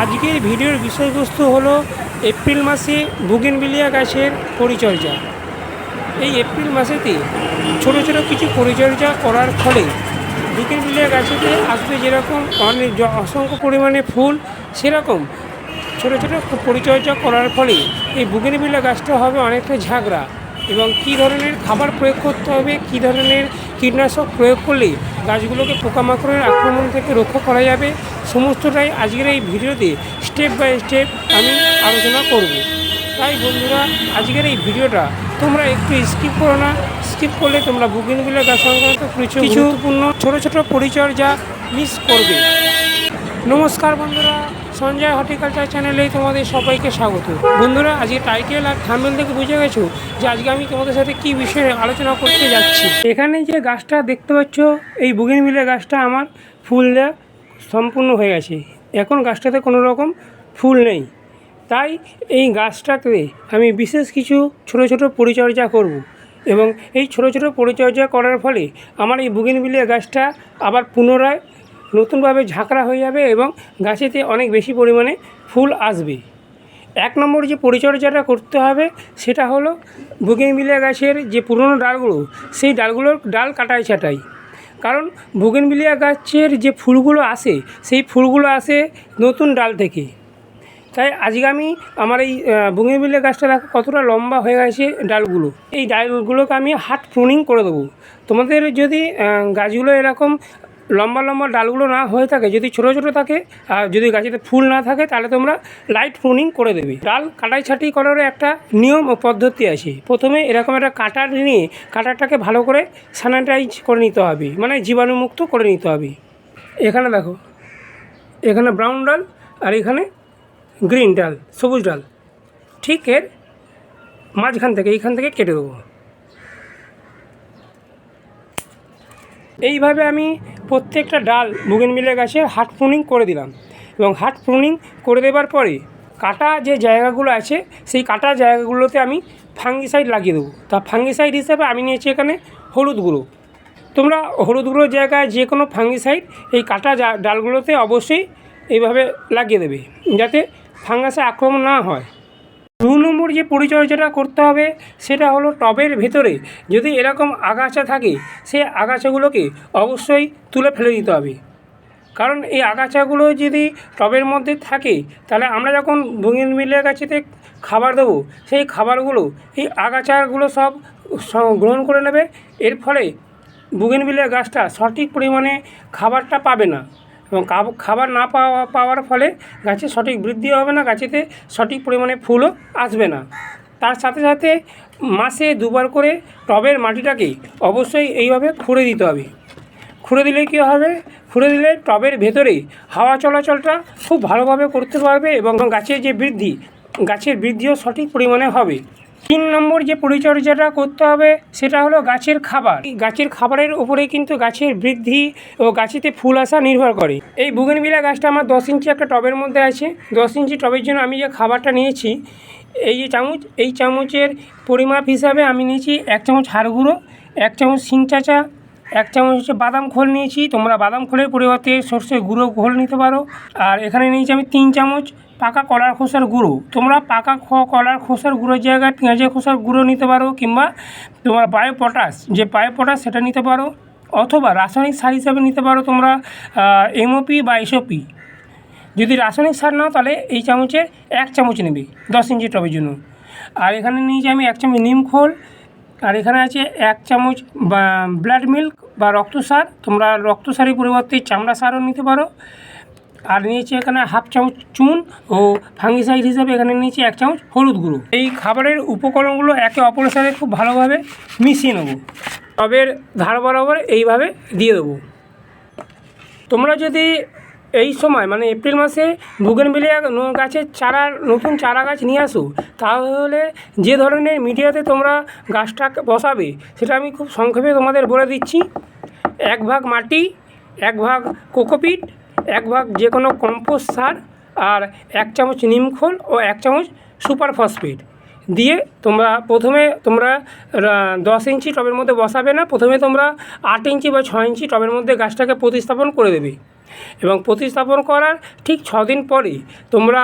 আজকের ভিডিওর বিষয়বস্তু হলো এপ্রিল মাসে বুগেনভিলিয়া গাছের পরিচর্যা। এই এপ্রিল মাসেতে ছোট ছোট কিছু পরিচর্যা করার ফলে বুগেনভিলিয়া গাছেতে আসবে যেরকম অসংখ্য পরিমাণে ফুল, সেরকম ছোট ছোট পরিচর্যা করার ফলে এই বুগেনভিলিয়া গাছটা হবে অনেকটা ঝাঁকড়া। এবং কী ধরনের খাবার প্রয়োগ করতে হবে, কী ধরনের কীটনাশক প্রয়োগ করলে গাছগুলোকে পোকামাকড়ের আক্রমণ থেকে রক্ষা করা যাবে, সমস্তটাই আজকের এই ভিডিওতে স্টেপ বাই স্টেপ আমি আলোচনা করব। তাই বন্ধুরা, আজকের এই ভিডিওটা তোমরা একটু স্কিপ করো না। স্কিপ করলে তোমরা বুগেনভিলিয়া গাছ সংক্রান্ত কিছু গুরুত্বপূর্ণ ছোটো ছোটো পরিচর্যা মিস করবে। নমস্কার বন্ধুরা, সঞ্জয় হর্টিকালচার চ্যানেলেই তোমাদের সবাইকে স্বাগত। বন্ধুরা, আজকে টাইটেল আর থাম্বনেল থেকে বুঝে গেছো যে আজকে আমি তোমাদের সাথে কী বিষয়ে আলোচনা করতে যাচ্ছি। এখানে যে গাছটা দেখতে পাচ্ছ, এই বুগেনভিলিয়া গাছটা আমার ফুল দেওয়া সম্পূর্ণ হয়ে গেছে। এখন গাছটাতে কোনো রকম ফুল নেই, তাই এই গাছটাতে আমি বিশেষ কিছু ছোট ছোট পরিচর্যা করব। এবং এই ছোট ছোট পরিচর্যা করার ফলে আমার এই বুগেনভিলিয়া গাছটা আবার পুনরায় নতুনভাবে ঝাঁকড়া হয়ে যাবে এবং গাছেতে অনেক বেশি পরিমাণে ফুল আসবে। এক নম্বর যে পরিচর্যাটা করতে হবে সেটা হলো বুগেনভিলিয়া গাছের যে পুরনো ডালগুলো, সেই ডালগুলোর ডাল কাটাই ছাঁটাই। কারণ বুগেনভিলিয়া গাছের যে ফুলগুলো আসে, সেই ফুলগুলো আসে নতুন ডাল থেকে। তাই আজকে আমি আমার এই বুগেনভিলিয়া গাছটা দেখো কতটা লম্বা হয়ে গেছে ডালগুলো। এই ডালগুলোকে আমি হার্ড প্রুনিং করে দেবো। তোমাদের যদি গাছগুলো এরকম লম্বা লম্বা ডালগুলো না হয়ে থাকে, যদি ছোটো ছোটো থাকে আর যদি গাছেতে ফুল না থাকে, তাহলে তোমরা লাইট প্রুনিং করে দেবে। ডাল কাটাই ছাঁটাই করার একটা নিয়ম ও পদ্ধতি আছে। প্রথমে এরকম একটা কাটার নিয়ে কাটারটাকে ভালো করে স্যানিটাইজ করে নিতে হবে, মানে জীবাণুমুক্ত করে নিতে হবে। এখানে দেখো, এখানে ব্রাউন ডাল আর এখানে গ্রিন ডাল, সবুজ ডাল, ঠিক এর মাঝখান থেকে এইখান থেকে কেটে দেবো। এইভাবে আমি প্রত্যেকটা ডাল বুগেনভিলিয়া গাছের হার্ড প্রুনিং করে দিলাম। এবং হার্ড প্রুনিং করে দেওয়ার পরে কাটা যে জায়গাগুলো আছে, সেই কাটা জায়গাগুলোতে আমি ফাঙ্গিসাইড লাগিয়ে দেবো। তা ফাঙ্গিসাইড হিসেবে আমি নিয়েছি এখানে হলুদ গুঁড়ো। তোমরা হলুদ গুঁড়োর জায়গায় যে কোনো ফাঙ্গিসাইড এই কাটা ডালগুলোতে অবশ্যই এইভাবে লাগিয়ে দেবে, যাতে ফাঙ্গাসে আক্রমণ না হয়। 2 নম্বর যে পরিচর্যাটা করতে হবে সেটা হলো টবের ভেতরে যদি এরকম আগাছা থাকে, সেই আগাছাগুলোকে অবশ্যই তুলে ফেলে দিতে হবে। কারণ এই আগাছাগুলো যদি টবের মধ্যে থাকে, তাহলে আমরা যখন বুগেনভিলিয়া গাছেতে খাবার দেবো, সেই খাবারগুলো এই আগাছাগুলো সব গ্রহণ করে নেবে। এর ফলে বুগেনভিলিয়া গাছটা সঠিক পরিমাণে খাবারটা পাবে না, এবং খাবার না পাওয়ার ফলে গাছে সঠিক বৃদ্ধি হবে না, গাছেতে সঠিক পরিমাণে ফুলও আসবে না। তার সাথে সাথে মাসে 2 বার করে টবের মাটিটাকে অবশ্যই এইভাবে খুঁড়ে দিতে হবে। খুঁড়ে দিলে কী হবে, খুঁড়ে দিলে টবের ভেতরে হাওয়া চলাচলটা খুব ভালোভাবে করতে পারবে এবং গাছের যে বৃদ্ধি, গাছের বৃদ্ধিও সঠিক পরিমাণে হবে। 3 নম্বর যে পরিচর্যাটা করতে হবে সেটা হলো গাছের খাবার। গাছের খাবারের উপরে কিন্তু গাছের বৃদ্ধি ও গাছেতে ফুল আসা নির্ভর করে। এই বুগেনভিলিয়া গাছটা আমার 10 ইঞ্চি একটা টবের মধ্যে আছে। 10 ইঞ্চি টবের জন্য আমি যে খাবারটা নিয়েছি, এই যে চামচ, এই চামচের পরিমাপ হিসাবে আমি নিয়েছি 1 চামচ হাড় গুঁড়ো, 1 চামচ শিং চাঁচা, 1 চামচ হচ্ছে বাদাম খোল নিয়েছি। তোমরা বাদাম খোলের পরিবর্তে সর্ষে গুঁড়ো খোল নিতে পারো। আর এখানে নিয়েছি আমি 3 চামচ পাকা কলার খোসার গুঁড়ো। তোমরা পাকা কলার খোসার গুঁড়োর জায়গায় পেঁয়াজের খোসার গুঁড়ো নিতে পারো, কিংবা তোমার বায়োপটাশ, যে বায়োপটাশ সেটা নিতে পারো, অথবা রাসায়নিক সার হিসাবে নিতে পারো তোমরা এমওপি বা এসওপি। যদি রাসায়নিক সার নাও তাহলে এই চামচের 1 চামচ নেবে 10 ইঞ্চি টবের জন্য। আর এখানে নিয়েছি আমি 1 চামচ নিম খোল, আর এখানে আছে 1 চামচ ব্লাড মিল্ক বা রক্ত সার। তোমরা রক্ত সারের পরিবর্তে চামড়া সারও নিতে পারো। আর নিয়েছি এখানে 1/2 চামচ চুন, ও ফাঙ্গিসাইড হিসাবে এখানে নিয়েছি 1 চামচ হলুদ গুঁড়ো। এই খাবারের উপকরণগুলো একে অপরের সাথে খুব ভালোভাবে মিশিয়ে নেব। টবের ধার বরাবর এইভাবে দিয়ে দেবো। তোমরা যদি এই সময় মানে এপ্রিল মাসে বুগেনভিলিয়া গাছের নতুন চারা গাছ নিয়ে আসো, তাহলে যে ধরনের মিডিয়াতে তোমরা গাছটা বসাবে সেটা আমি খুব সংক্ষেপে তোমাদের বলে দিচ্ছি। 1 ভাগ মাটি, 1 ভাগ কোকোপিট, 1 ভাগ যে কোনো কম্পোস্ট সার, আর 1 চামচ নিমখোল ও 1 চামচ সুপার ফসফেট দিয়ে প্রথমে 10 ইঞ্চি টবের মধ্যে বসাবে না। প্রথমে তোমরা 8 ইঞ্চি বা 6 ইঞ্চি টবের মধ্যে গাছটাকে প্রতিস্থাপন করে দেবে। এবং প্রতিস্থাপন করার ঠিক 6 দিন পরে তোমরা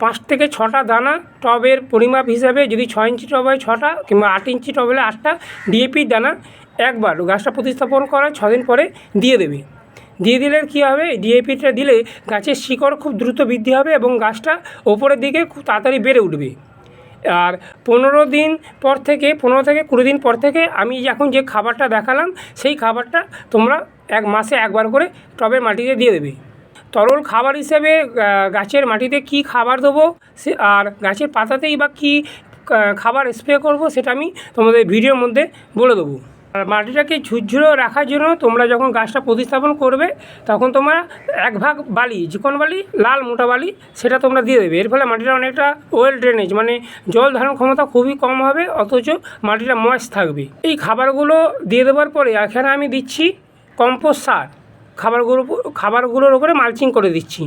5 থেকে 6টা দানা টবের পরিমাপ হিসাবে, যদি 6 ইঞ্চি টব হয় 6টা কিংবা 8 ইঞ্চি টব হলে 8টা ডিএপির দানা একবার গাছটা প্রতিস্থাপন করার 6 দিন পরে দিয়ে দেবে। দিয়ে দিলে কী হবে, ডিএপিটা দিলে গাছের শিকড় খুব দ্রুত বৃদ্ধি হবে এবং গাছটা ওপরের দিকে খুব তাড়াতাড়ি বেড়ে উঠবে। আর 15 থেকে 20 দিন পর থেকে আমি এখন যে খাবারটা দেখালাম সেই খাবারটা তোমরা 1 মাসে একবার করে টবের মাটিতে দিয়ে দেবে। তরল খাবার হিসেবে গাছের মাটিতে কি খাবার দেবো আর গাছের পাতাতেই বা কী খাবার স্প্রে করব সেটা আমি তোমাদের ভিডিওর মধ্যে বলে দেবো। আর মাটিটাকে ঝুরঝুরে রাখার জন্য তোমরা যখন গাছটা প্রতিস্থাপন করবে তখন তোমরা 1 ভাগ বালি, চিকন বালি, লাল মোটা বালি সেটা তোমরা দিয়ে দেবে। এর ফলে মাটিটা অনেকটা ওয়েল ড্রেনেজ, মানে জল ধারণ ক্ষমতা খুবই কম হবে, অথচ মাটিটা ময়েস্ট থাকবে। এই খাবারগুলো দিয়ে দেওয়ার পরে এখানে আমি দিচ্ছি কম্পোস্ট সার, খাবারগুলোর উপরে মালচিং করে দিচ্ছি।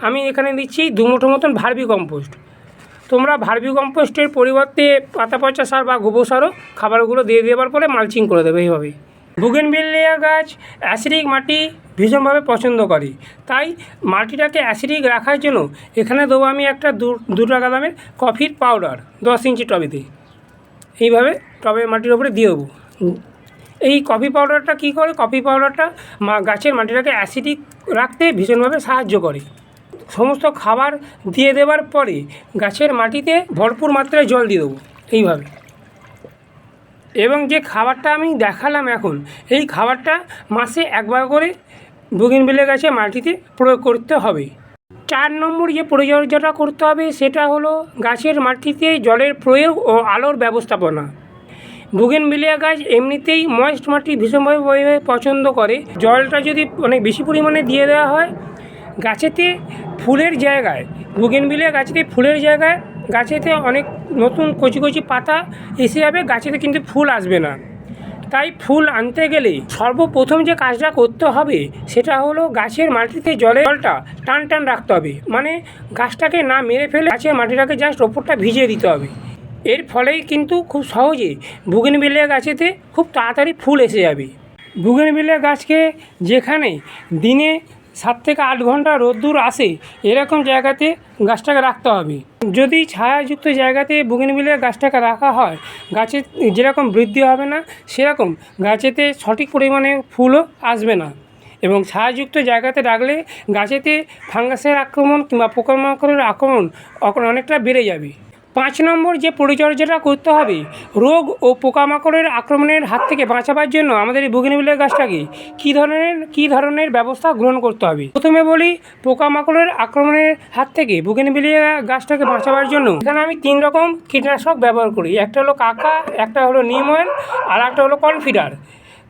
আমি এখানে দিচ্ছি 2 মুঠো মতন ভার্মি কম্পোস্ট। তোমরা ভার্মি কম্পোস্টের পরিবর্তে পাতা পচা সার বা গোবর সারও খাবারগুলো দিয়ে দেওয়ার পরে মালচিং করে দেবে। এইভাবে বুগেনভিলিয়া গাছ অ্যাসিডিক মাটি ভীষণভাবে পছন্দ করে, তাই মাটিটাকে অ্যাসিডিক রাখার জন্য এখানে দেবো আমি একটা 2 টাকা দামের কফির পাউডার 10 ইঞ্চি টবেতে। এইভাবে টবের মাটির ওপরে দিয়ে দেবো। এই কফি পাউডারটা কী করে, কফি পাউডারটা গাছের মাটিটাকে অ্যাসিডিক রাখতে ভীষণভাবে সাহায্য করে। সমস্ত খাবার দিয়ে দেওয়ার পরে গাছের মাটিতে ভরপুর মাত্রায় জল দিয়ে দেবো এইভাবে। এবং যে খাবারটা আমি দেখালাম এখন, এই খাবারটা মাসে একবার করে বুগেনভিলিয়া গাছে মাটিতে প্রয়োগ করতে হবে। 4 নম্বর যে পরিচর্যাটা করতে হবে সেটা হলো গাছের মাটিতে জলের প্রয়োগ ও আলোর ব্যবস্থাপনা। বুগেনভিলিয়া গাছ এমনিতেই ময়েস্ট মাটি ভীষণভাবে পছন্দ করে। জলটা যদি অনেক বেশি পরিমাণে দিয়ে দেওয়া হয় গাছেতে ফুলের জায়গায়, বুগেনভিলিয়া গাছেতে ফুলের জায়গায় গাছেতে অনেক নতুন কচি কচি পাতা এসে যাবে, গাছেতে কিন্তু ফুল আসবে না। তাই ফুল আনতে গেলে সর্বপ্রথম যে কাজটা করতে হবে সেটা হলো গাছের মাটিতে জলটা টান টান রাখতে হবে, মানে গাছটাকে না মেরে ফেলে গাছের মাটিটাকে জাস্ট ওপরটা ভিজিয়ে দিতে হবে। এর ফলেই কিন্তু খুব সহজে বুগেনভিলিয়া গাছেতে খুব তাড়াতাড়ি ফুল এসে যাবে। বুগেনভিলিয়া গাছকে যেখানে দিনে 7 থেকে 8 ঘন্টা রোদ্দুর আসে এরকম জায়গাতে গাছটাকে রাখতে হবে। যদি ছায়াযুক্ত জায়গাতে বুগেনভিলিয়া গাছটাকে রাখা হয় গাছের যেরকম বৃদ্ধি হবে না, সেরকম গাছেতে সঠিক পরিমাণে ফুলও আসবে না। এবং ছায়াযুক্ত জায়গাতে রাখলে গাছেতে ফাঙ্গাসের আক্রমণ কিংবা পোকামাকড়ের আক্রমণ অনেকটা বেড়ে যাবে। 5 নম্বর যে পরিচর্যাটা করতে হবে, রোগ ও পোকামাকড়ের আক্রমণের হাত থেকে বাঁচাবার জন্য আমাদের এই বুগেনভিলিয়া গাছটাকে কী ধরনের ব্যবস্থা গ্রহণ করতে হবে। প্রথমে বলি, পোকামাকড়ের আক্রমণের হাত থেকে বুগেনভিলিয়া গাছটাকে বাঁচাবার জন্য এখানে আমি 3 রকম কীটনাশক ব্যবহার করি। একটা হলো কাকা, একটা হলো নিম অয়েল, আর একটা হলো কনফিডার।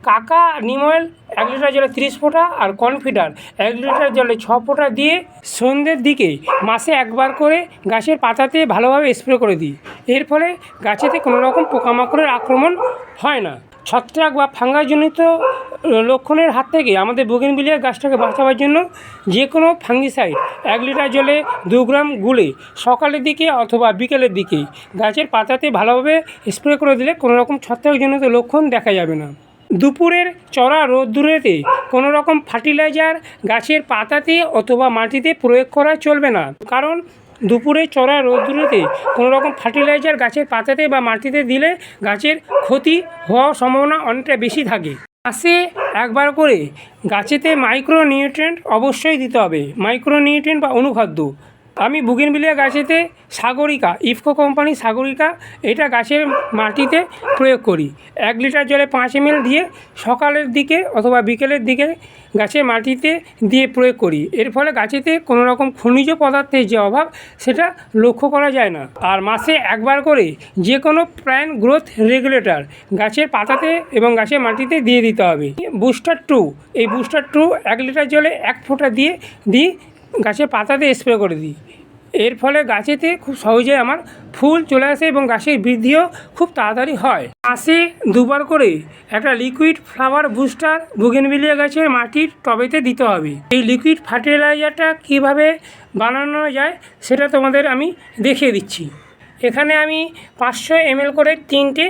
কাকা নিম অয়েল 1 লিটার জলে 30 ফোঁটা আর কনফিডার 1 লিটার জলে 6 ফোঁটা দিয়ে সন্ধ্যের দিকে মাসে একবার করে গাছের পাতাতে ভালোভাবে স্প্রে করে দিই। এর ফলে গাছেতে কোনো রকম পোকামাকড়ের আক্রমণ হয় না। ছত্রাক বা ফাঙ্গাসজনিত লক্ষণের হাত থেকে আমাদের বুগেনভিলিয়া গাছটাকে বাঁচাবার জন্য যে কোনো ফাঙ্গিসাইড 1 লিটার জলে 2 গ্রাম গুলে সকালের দিকে অথবা বিকেলের দিকে গাছের পাতাতে ভালোভাবে স্প্রে করে দিলে কোনো রকম ছত্রাকজনিত লক্ষণ দেখা যাবে না। দুপুরের চড়া রোদ্দুরেতে কোনো রকম ফার্টিলাইজার গাছের পাতাতে অথবা মাটিতে প্রয়োগ করা চলবে না, কারণ দুপুরে চড়া রোদ্দুরেতে কোনো রকম ফার্টিলাইজার গাছের পাতাতে বা মাটিতে দিলে গাছের ক্ষতি হওয়ার সম্ভাবনা অনেকটা বেশি থাকে। মাসে একবার করে গাছেতে মাইক্রোনিউট্রিয়েন্ট অবশ্যই দিতে হবে, মাইক্রোনিউট্রিয়েন্ট বা অনুখাদ্য। আমি বুগেনভিলিয়া গাছেতে সাগরিকা, ইফকো কোম্পানির সাগরিকা, এটা গাছের মাটিতে প্রয়োগ করি। 1 লিটার জলে 5 ml দিয়ে সকালের দিকে অথবা বিকেলের দিকে গাছের মাটিতে দিয়ে প্রয়োগ করি। এর ফলে গাছেতে কোনো রকম খনিজ পদার্থের যে অভাব সেটা লক্ষ্য করা যায় না। আর মাসে একবার করে যে কোনো প্ল্যান্ট গ্রোথ রেগুলেটর গাছের পাতাতে এবং গাছের মাটিতে দিয়ে দিতে হবে। বুস্টার 2, এই বুস্টার 2 1 লিটার জলে 1 ফোঁটা দিয়ে গাছের পাতাতে স্প্রে করে দিই। এর ফলে গাছেতে খুব সহজে আমার ফুল চলে আসে এবং গাছের বৃদ্ধিও খুব তাড়াতাড়ি হয়। মাসে 2 বার করে একটা লিকুইড ফ্লাওয়ার বুস্টার বুগেনভিলিয়া গাছের মাটির টবেতে দিতে হবে। এই লিকুইড ফার্টিলাইজারটা কীভাবে বানানো যায় সেটা তোমাদের আমি দেখিয়ে দিচ্ছি। এখানে আমি 500 ml করে 3টে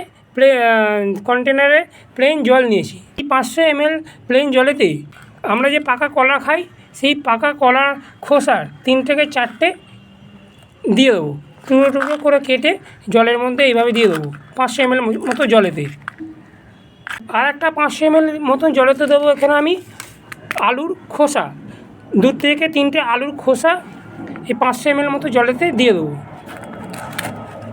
কন্টেনারে প্লেন জল নিয়েছি। এই 500 ml প্লেন জলেতে আমরা যে পাকা কলা খাই সেই পাকা কলার খোসার 3 থেকে 4টে দিয়ে দেবো, টুকরো টুকরো করে কেটে জলের মধ্যে এইভাবে দিয়ে দেবো 500 ml মতো জলেতে। আর একটা 500 ml মতন জলেতে দেবো এখানে আমি আলুর খোসা, 2 থেকে 3টে আলুর খোসা এই 500 ml মতো জলেতে দিয়ে দেবো।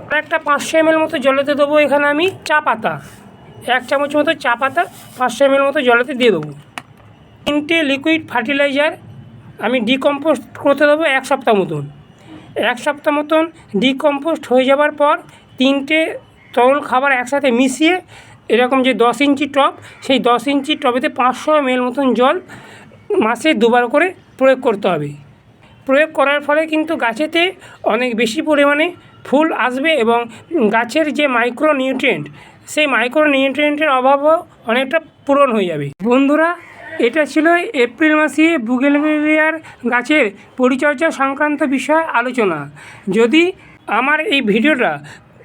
আর একটা 500 ml মতো জলেতে দেবো এখানে আমি চা পাতা, 1 চামচ মতো চা পাতা 500 ml মতো জলেতে দিয়ে দেবো। 3টে লিকুইড ফার্টিলাইজার আমি ডিকম্পোস্ট করতে দেবো 1 সপ্তাহ মতন। 1 সপ্তাহ মতন ডিকম্পোস্ট হয়ে যাওয়ার পর 3টে তরল খাবার একসাথে মিশিয়ে এরকম যে 10 ইঞ্চি টব, সেই 10 ইঞ্চি টবেতে 500 ml মতন জল মাসে 2বার করে প্রয়োগ করতে হবে। প্রয়োগ করার ফলে কিন্তু গাছেতে অনেক বেশি পরিমাণে ফুল আসবে এবং গাছের যে মাইক্রো নিউট্রিয়েন্ট, সেই মাইক্রো নিউট্রিয়েন্টের অভাবও অনেকটা পূরণ হয়ে যাবে। বন্ধুরা, এটা ছিল এপ্রিল মাসে বুগেনভিলিয়ার গাছের পরিচর্যা সংক্রান্ত বিষয়ে আলোচনা। যদি আমার এই ভিডিওটা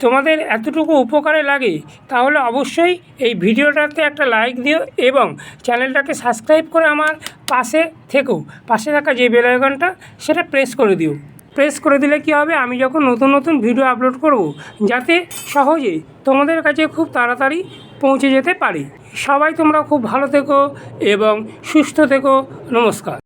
তোমাদের এতটুকু উপকারে লাগে তাহলে অবশ্যই এই ভিডিওটাতে একটা লাইক দিও এবং চ্যানেলটাকে সাবস্ক্রাইব করে আমার পাশে থেকো। পাশে থাকা যে বেল আইকনটা সেটা প্রেস করে দিও। প্রেস করে দিলে কী হবে, আমি যখন নতুন নতুন ভিডিও আপলোড করব যাতে সহজেই তোমাদের কাছে খুব তাড়াতাড়ি পৌঁছে যেতে পারি। সবাই তোমরা খুব ভালো থেকো এবং সুস্থ থেকো। নমস্কার।